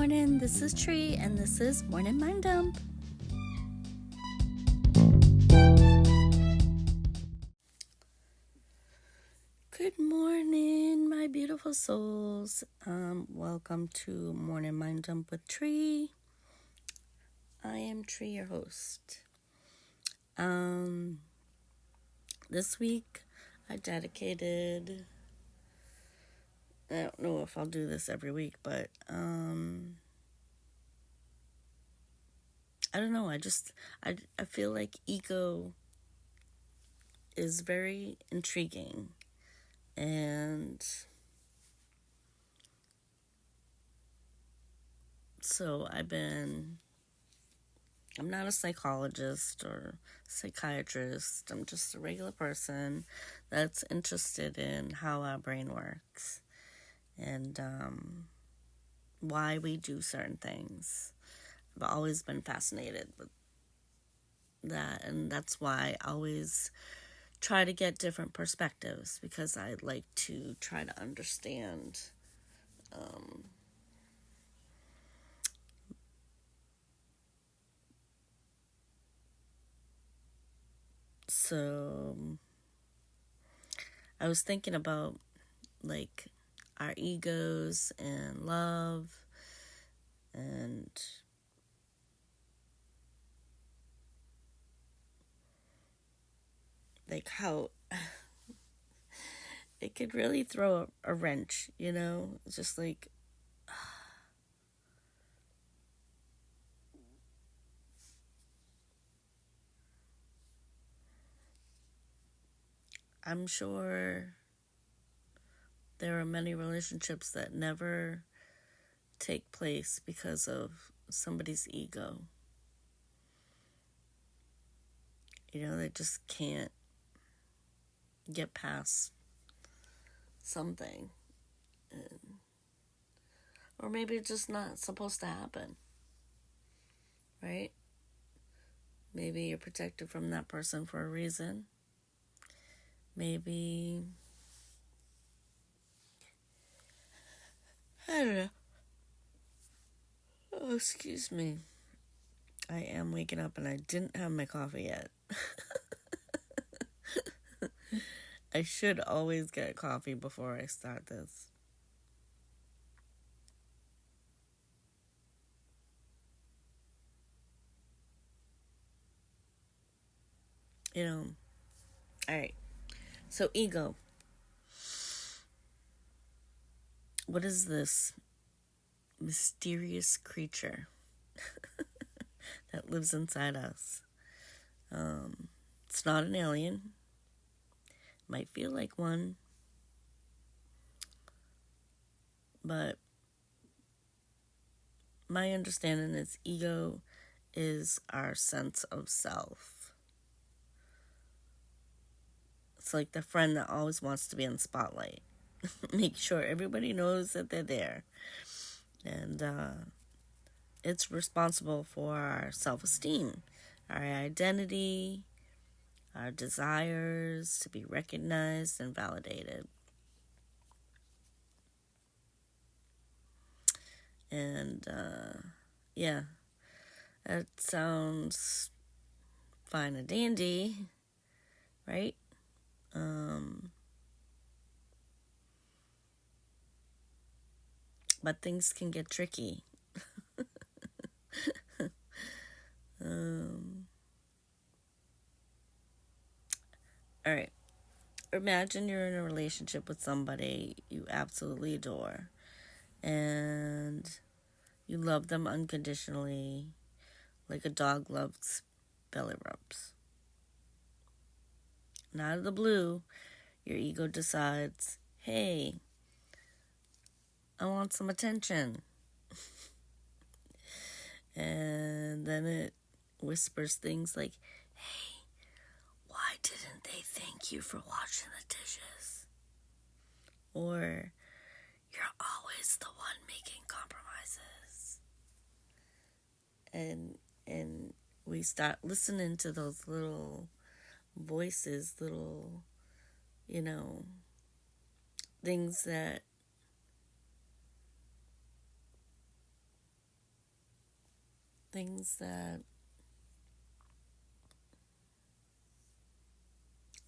morning. This is Tree, and this is Morning Mind Dump. Good morning, my beautiful souls. Welcome to Morning Mind Dump with Tree. I am Tree, your host. This week I dedicated. I don't know if I'll do this every week, but I don't know. I feel like ego is very intriguing, and so I'm not a psychologist or psychiatrist. I'm just a regular person that's interested in how our brain works and why we do certain things. I've always been fascinated with that, and that's why I always try to get different perspectives, because I like to try to understand so I was thinking about like our egos and love and like how it could really throw a wrench, It's just like I'm sure there are many relationships that never take place because of somebody's ego. They just can't get past something. Or maybe it's just not supposed to happen, right? Maybe you're protected from that person for a reason. Maybe, I don't know. Oh, excuse me. I am waking up and I didn't have my coffee yet. I should always get coffee before I start this. Alright. So, ego. What is this mysterious creature that lives inside us? It's not an alien. Might feel like one. But my understanding is ego is our sense of self. It's like the friend that always wants to be in the spotlight. Make sure everybody knows that they're there. And it's responsible for our self-esteem, our identity, our desires to be recognized and validated. And yeah, that sounds fine and dandy, right? But things can get tricky. All right. Imagine you're in a relationship with somebody you absolutely adore, and you love them unconditionally, like a dog loves belly rubs. And out of the blue, your ego decides, hey, I want some attention. And then it whispers things like, hey, why didn't they thank you for washing the dishes? Or, you're always the one making compromises. And we start listening to those little voices, little, things that things that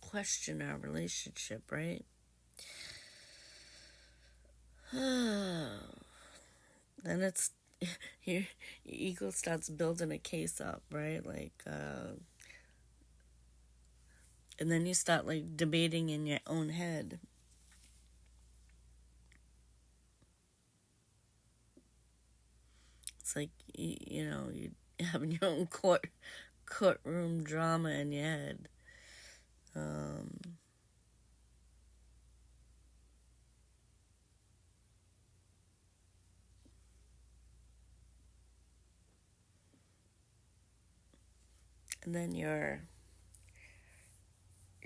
question our relationship, right? Then it's your ego starts building a case up, right? And then you start like debating in your own head. It's like you having your own courtroom drama in your head. And then your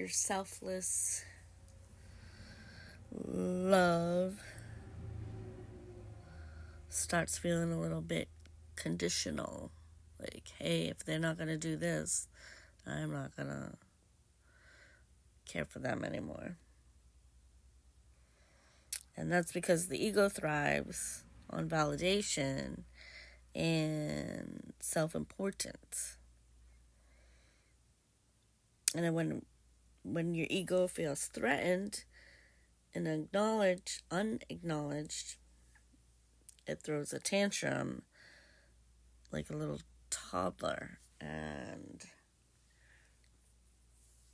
selfless love starts feeling a little bit conditional. Like, hey, if they're not going to do this, I'm not going to care for them anymore. And that's because the ego thrives on validation and self-importance. And then when your ego feels threatened and unacknowledged, it throws a tantrum like a little toddler. And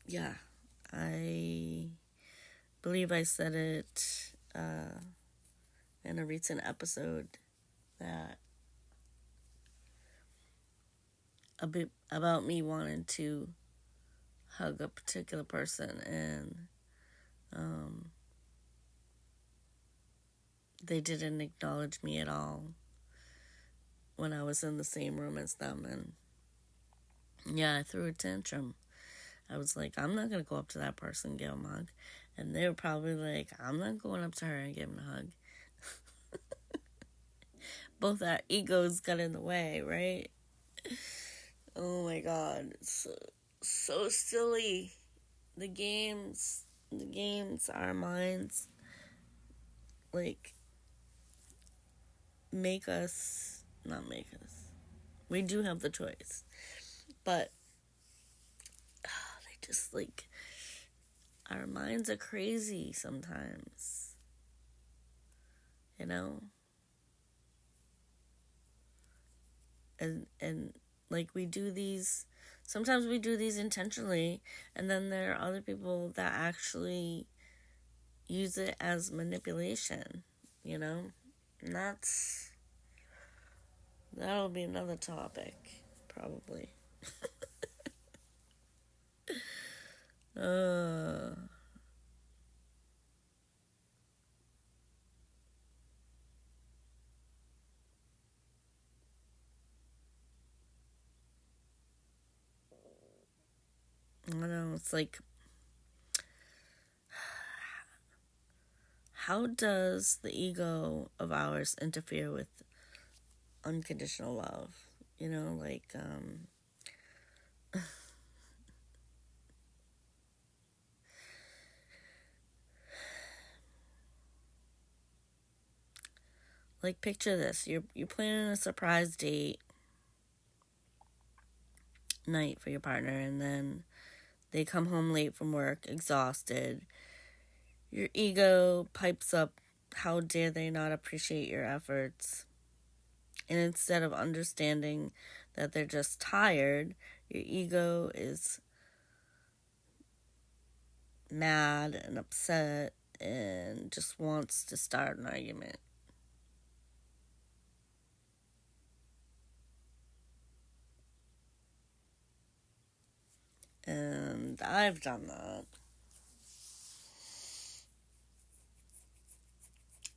yeah, I believe I said it in a recent episode that a bit about me wanting to hug a particular person, and they didn't acknowledge me at all when I was in the same room as them. And yeah, I threw a tantrum. I was like, I'm not going to go up to that person and give him a hug. And they were probably like, I'm not going up to her and giving a hug. Both our egos got in the way, right? Oh my God. It's so silly. The games, our minds, like, not make us. We do have the choice. But they just, like, our minds are crazy sometimes. You know? And like sometimes we do these intentionally, and then there are other people that actually use it as manipulation, and that'll be another topic, probably. I don't know, it's like, how does the ego of ours interfere with unconditional love? Like, picture this. You're planning a surprise date night for your partner, and then they come home late from work, exhausted. Your ego pipes up, how dare they not appreciate your efforts? And instead of understanding that they're just tired, your ego is mad and upset and just wants to start an argument. And I've done that.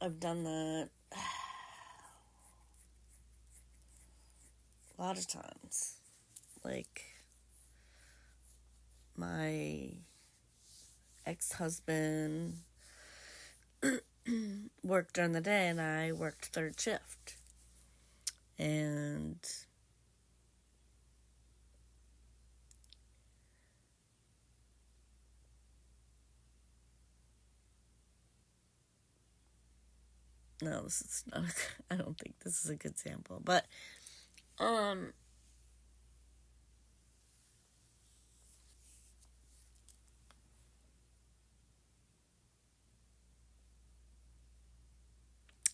A lot of times. Like, my ex-husband worked during the day and I worked third shift. And no, this is not I don't think this is a good sample. But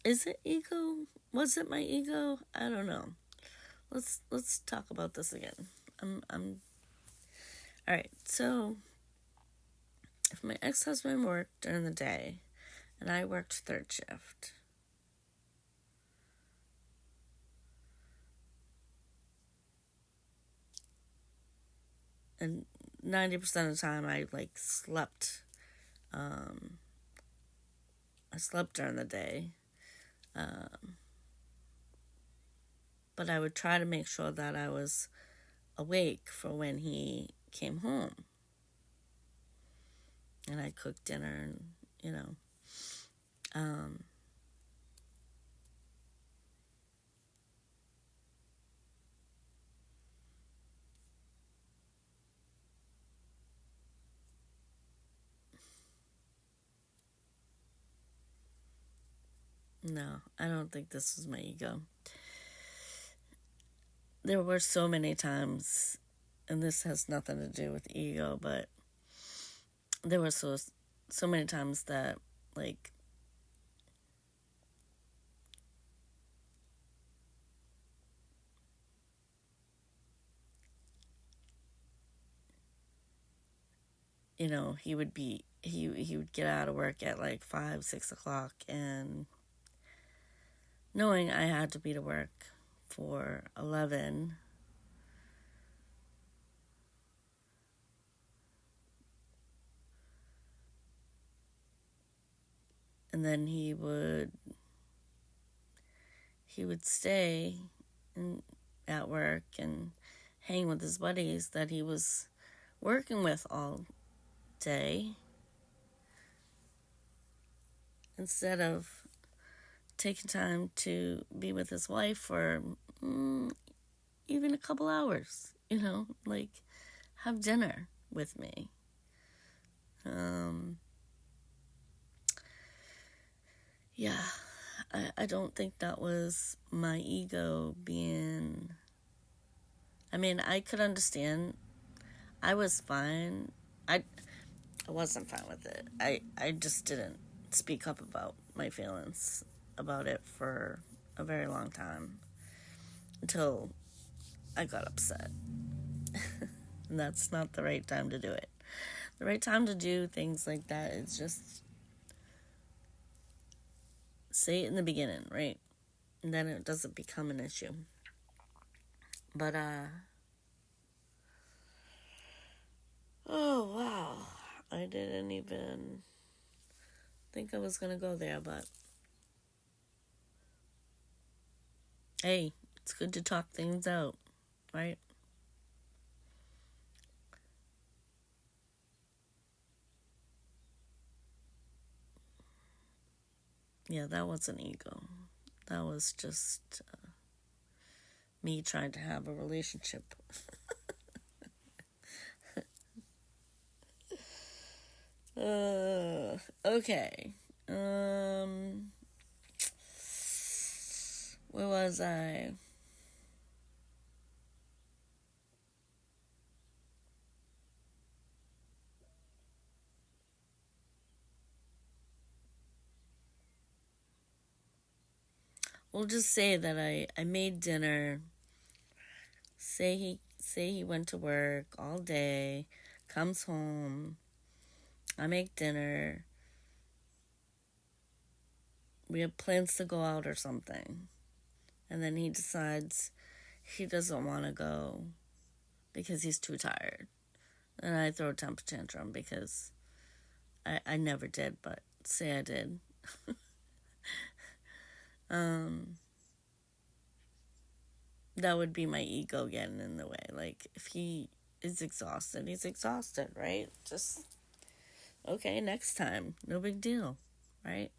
Is it ego? Was it my ego? I don't know. Let's talk about this again. I'm all right. So, if my ex-husband worked during the day and I worked third shift, and 90% of the time I slept. I slept during the day, but I would try to make sure that I was awake for when he came home, and I cooked dinner, and no, I don't think this was my ego. There were so many times, and this has nothing to do with ego, but there were so many times that, like, he would get out of work at like 5, 6 o'clock, and knowing I had to be to work for 11, and then he would stay at work and hang with his buddies that he was working with all day, instead of taking time to be with his wife for even a couple hours, like have dinner with me. Yeah, I don't think that was my ego being... I mean, I could understand. I was fine. I wasn't fine with it. I just didn't speak up about my feelings about it for a very long time, until I got upset. And that's not the right time to do it. The right time to do things like that is just say it in the beginning, right? And then it doesn't become an issue. But, oh, wow. I didn't even think I was going to go there, but hey, it's good to talk things out, right? Yeah, that wasn't ego. That was just me trying to have a relationship. Okay. Where was I? We'll just say that I made dinner. Say he went to work all day, comes home, I make dinner. We have plans to go out or something. And then he decides he doesn't want to go because he's too tired. And I throw a temper tantrum because I never did, but say I did. That would be my ego getting in the way. Like, if he is exhausted, he's exhausted, right? Just, okay, next time. No big deal, right?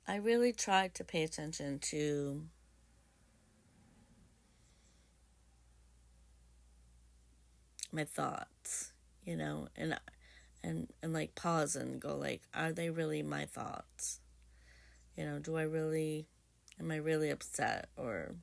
I really tried to pay attention to my thoughts, and like pause and go like, are they really my thoughts? Am I really upset? Or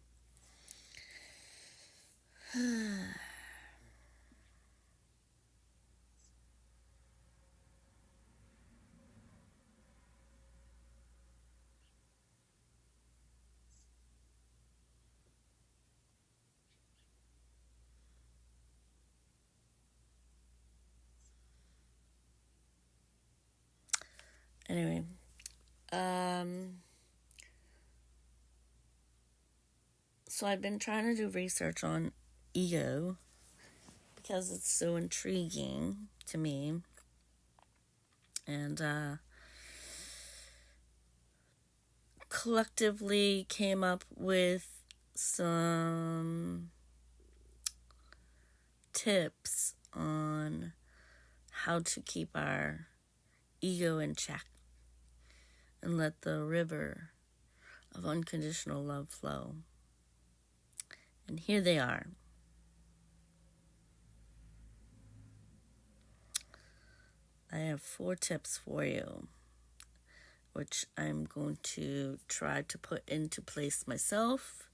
Anyway, so I've been trying to do research on ego because it's so intriguing to me. And collectively came up with some tips on how to keep our ego in check and let the river of unconditional love flow. And here they are. I have 4 tips for you, which I'm going to try to put into place myself.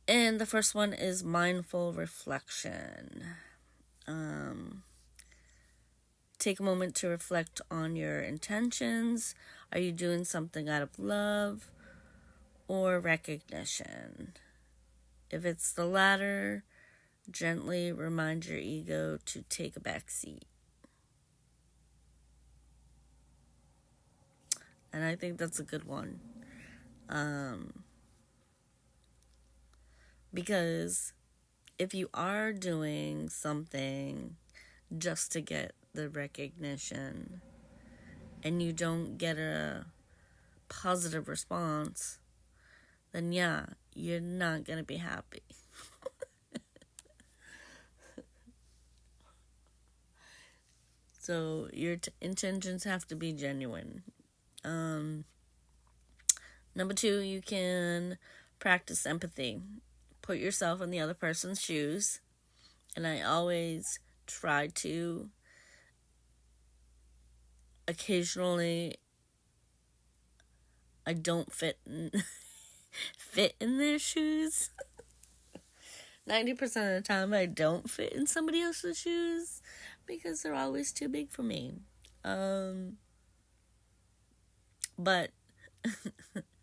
And the first one is mindful reflection. Take a moment to reflect on your intentions. Are you doing something out of love or recognition? If it's the latter, gently remind your ego to take a back seat. And I think that's a good one. Because if you are doing something just to get the recognition and you don't get a positive response, then yeah, you're not going to be happy. So your intentions have to be genuine. Number 2, you can practice empathy. Put yourself in the other person's shoes. And I always try to. Occasionally, I don't fit in their shoes. 90% of the time, I don't fit in somebody else's shoes because they're always too big for me. But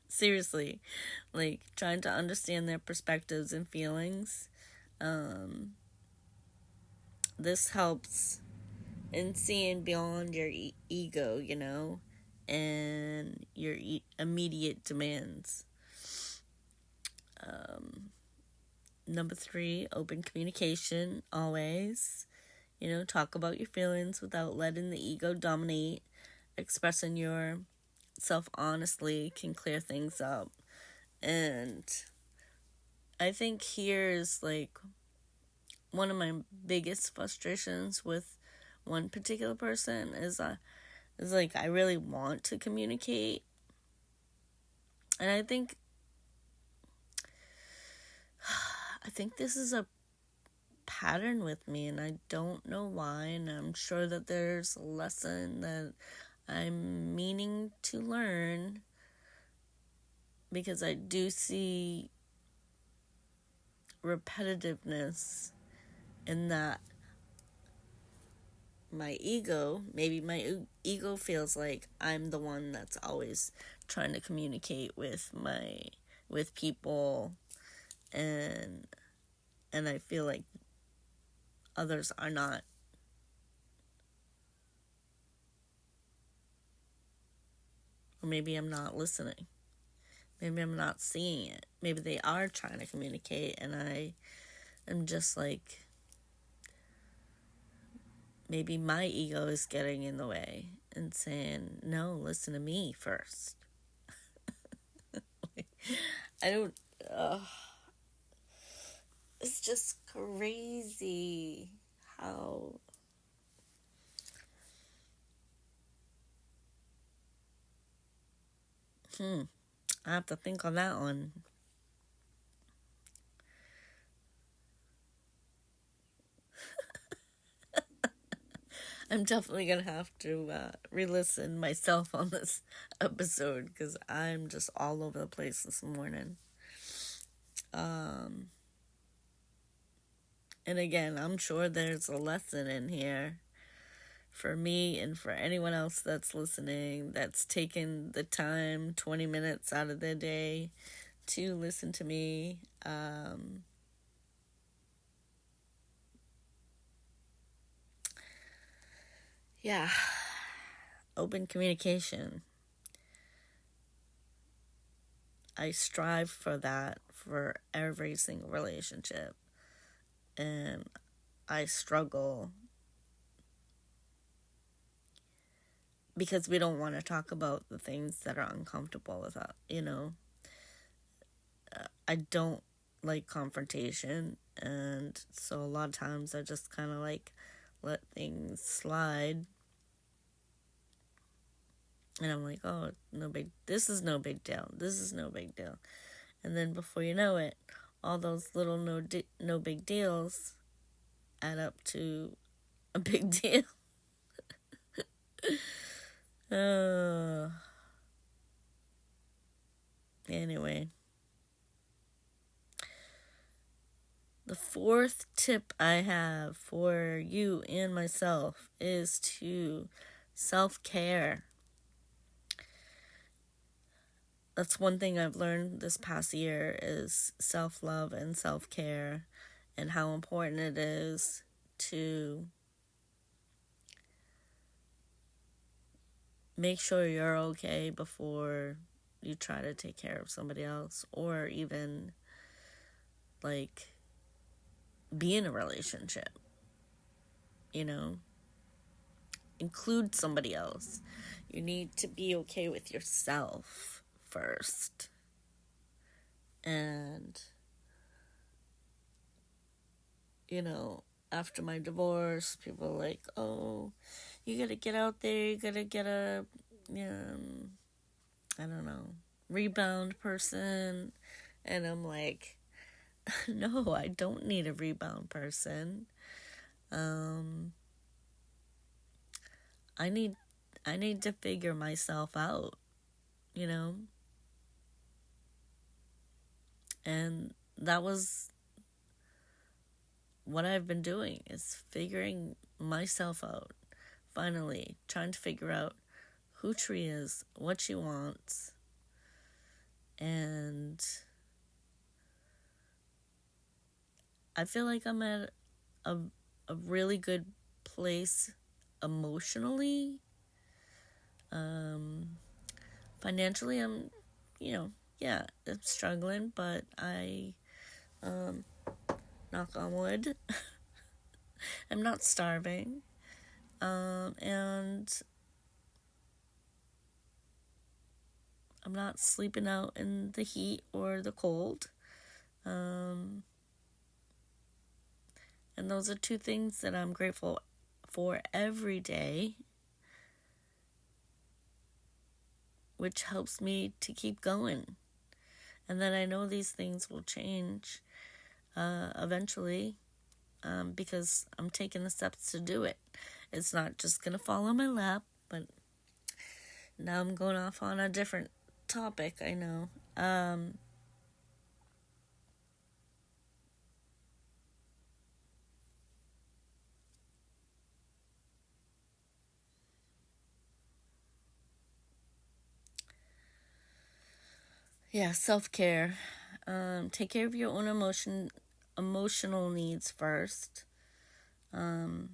seriously, like trying to understand their perspectives and feelings. This helps in seeing beyond your ego, and your immediate demands. Number 3, open communication, always. Talk about your feelings without letting the ego dominate. Expressing yourself honestly can clear things up. And I think here's like one of my biggest frustrations with one particular person is like I really want to communicate. And I think this is a pattern with me, and I don't know why, and I'm sure that there's a lesson that I'm meaning to learn, because I do see repetitiveness in that my ego feels like I'm the one that's always trying to communicate with people, and I feel like others are not. Or maybe I'm not listening. Maybe I'm not seeing it. Maybe they are trying to communicate and I am just like, maybe my ego is getting in the way and saying, no, listen to me first. I don't, it's just crazy how I have to think on that one. I'm definitely going to have to re-listen myself on this episode because I'm just all over the place this morning. And again, I'm sure there's a lesson in here for me and for anyone else that's listening, that's taken the time, 20 minutes out of their day to listen to me. Yeah, open communication. I strive for that for every single relationship. And I struggle because we don't want to talk about the things that are uncomfortable with us, I don't like confrontation, and so a lot of times I just kind of like let things slide. And I'm like, oh, this is no big deal. This is no big deal. And then before you know it, all those little no big deals add up to a big deal. Anyway. The fourth tip I have for you and myself is to self-care. That's one thing I've learned this past year is self-love and self-care, and how important it is to make sure you're okay before you try to take care of somebody else, or even like be in a relationship, include somebody else. You need to be okay with yourself first. And after my divorce, people are like, oh, you gotta get out there, you gotta get a I don't know, rebound person. And I'm like, no, I don't need a rebound person. I need to figure myself out, and that was what I've been doing, is figuring myself out. Finally, trying to figure out who Tree is, what she wants, and I feel like I'm at a really good place emotionally. Financially, I'm struggling, but I, knock on wood, I'm not starving. And I'm not sleeping out in the heat or the cold. And those are two things that I'm grateful for every day, which helps me to keep going. And then I know these things will change eventually, because I'm taking the steps to do it. It's not just going to fall on my lap, but now I'm going off on a different topic, I know. Yeah, self-care. Take care of your own emotional needs first. A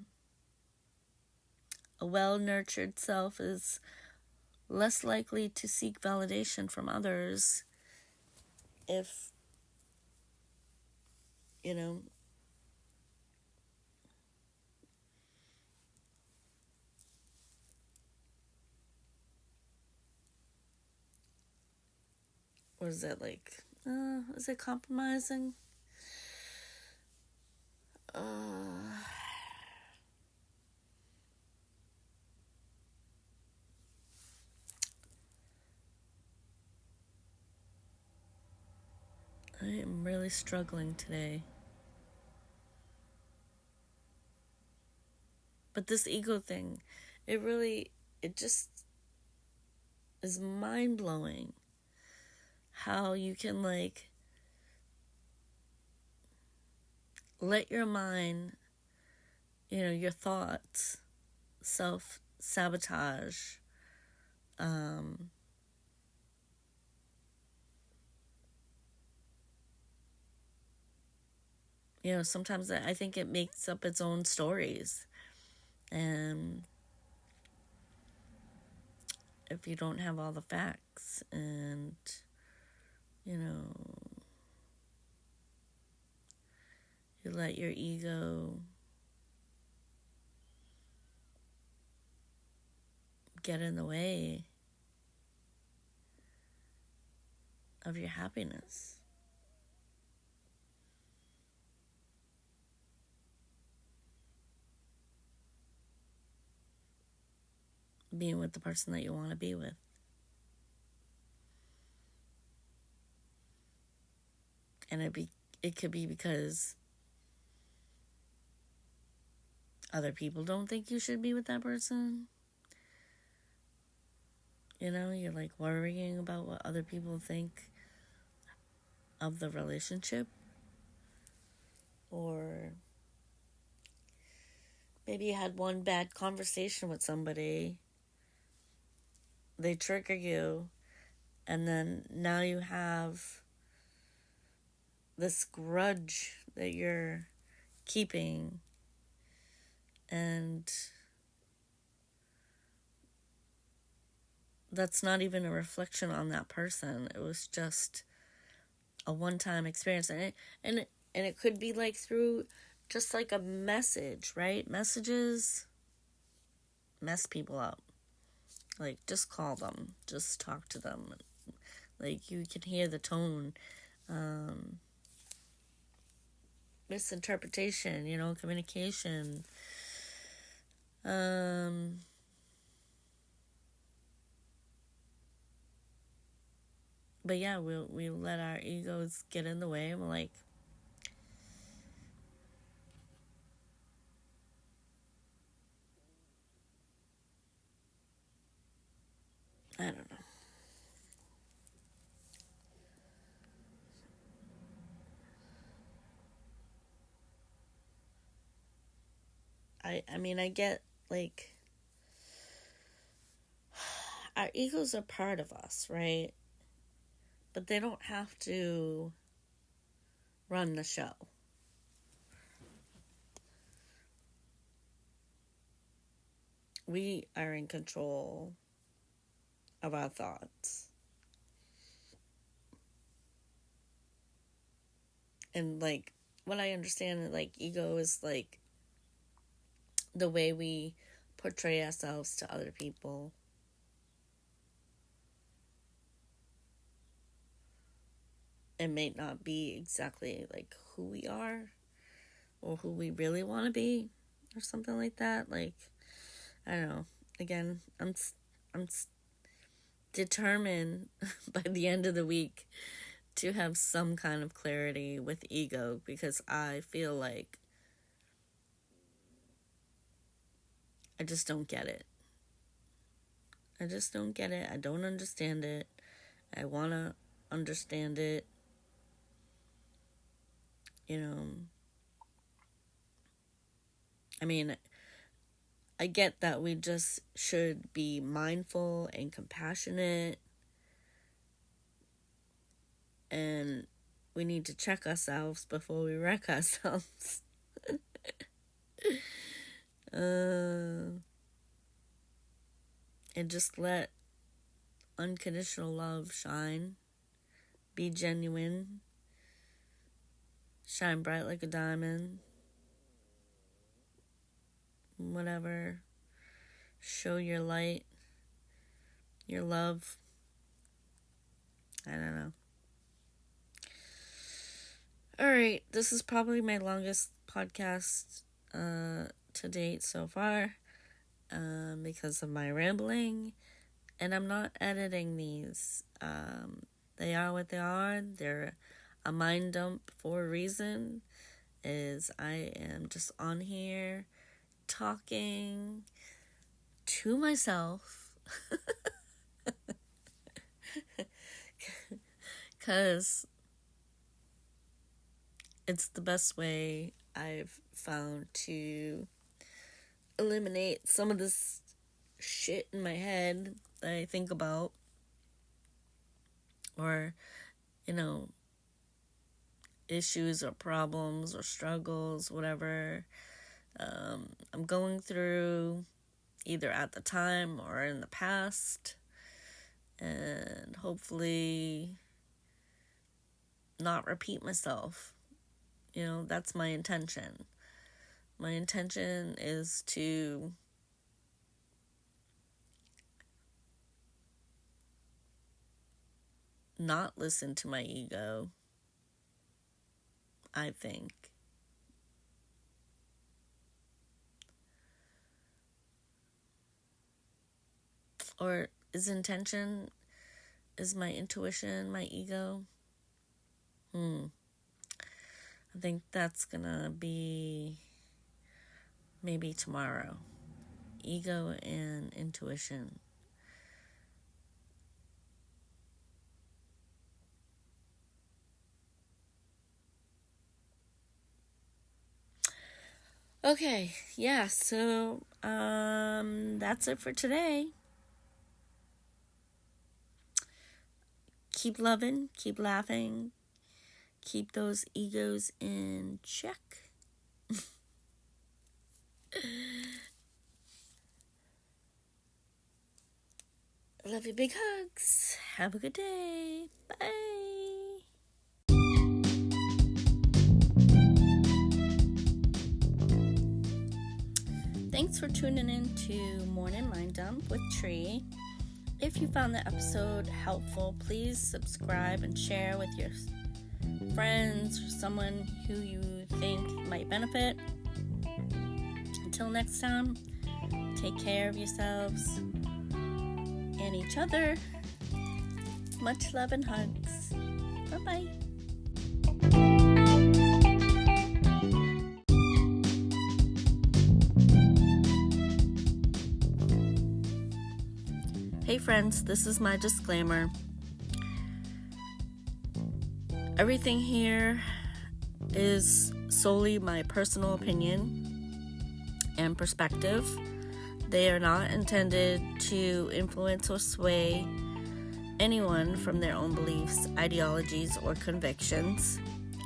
well-nurtured self is less likely to seek validation from others if, what is that like? Is it compromising? I am really struggling today. But this ego thing, it just is mind-blowing how you can let your mind, your thoughts self-sabotage. Um, Sometimes I think it makes up its own stories. And if you don't have all the facts and, you know, you let your ego get in the way of your happiness. Being with the person that you want to be with. And it could be because other people don't think you should be with that person. You're like worrying about what other people think of the relationship. Or maybe you had one bad conversation with somebody, they trigger you, and then now you have this grudge that you're keeping, and that's not even a reflection on that person. It was just a one-time experience, and it could be like through just like a message, right? Messages mess people up. Like, just call them, just talk to them. Like, you can hear the tone. Misinterpretation, communication. But yeah, we let our egos get in the way, and we're like, I don't know. I mean, I get, like, our egos are part of us, right? But they don't have to run the show. We are in control of our thoughts. And, like, what I understand, like, ego is, like, the way we portray ourselves to other people. It may not be exactly, like, who we are or who we really want to be or something like that. Like, I don't know. Again, I'm determined by the end of the week to have some kind of clarity with ego, because I feel like I just don't get it. I just don't get it. I don't understand it. I want to understand it. I mean, I get that we just should be mindful and compassionate, and we need to check ourselves before we wreck ourselves. And just let unconditional love shine. Be genuine. Shine bright like a diamond. Whatever. Show your light. Your love. I don't know. Alright, this is probably my longest podcast to date so far, because of my rambling. And I'm not editing these. They are what they are. They're a mind dump for a reason. Is I am just on here talking to myself. Because it's the best way I've found to eliminate some of this shit in my head that I think about, or, issues or problems or struggles, whatever I'm going through, either at the time or in the past, and hopefully not repeat myself. That's my intention. My intention is to not listen to my ego, I think. Or is my intuition my ego? I think that's gonna be maybe tomorrow. Ego and intuition. Okay, yeah, so that's it for today. Keep loving, keep laughing, keep those egos in check. I love you, big hugs. Have a good day. Bye. Thanks for tuning in to Morning Mind Dump with Tree. If you found the episode helpful, please subscribe and share with your friends or someone who you think might benefit. Until next time, take care of yourselves and each other. Much love and hugs. Bye-bye. Hey friends, this is my disclaimer. Everything here is solely my personal opinion and perspective. They are not intended to influence or sway anyone from their own beliefs, ideologies, or convictions.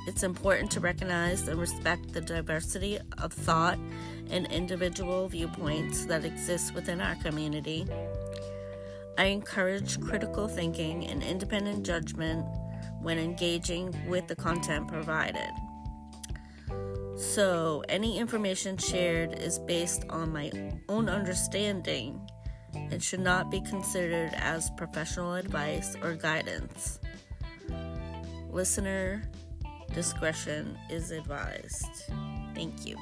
It's important to recognize and respect the diversity of thought and individual viewpoints that exist within our community. I encourage critical thinking and independent judgment when engaging with the content provided. So, any information shared is based on my own understanding and should not be considered as professional advice or guidance. Listener discretion is advised. Thank you.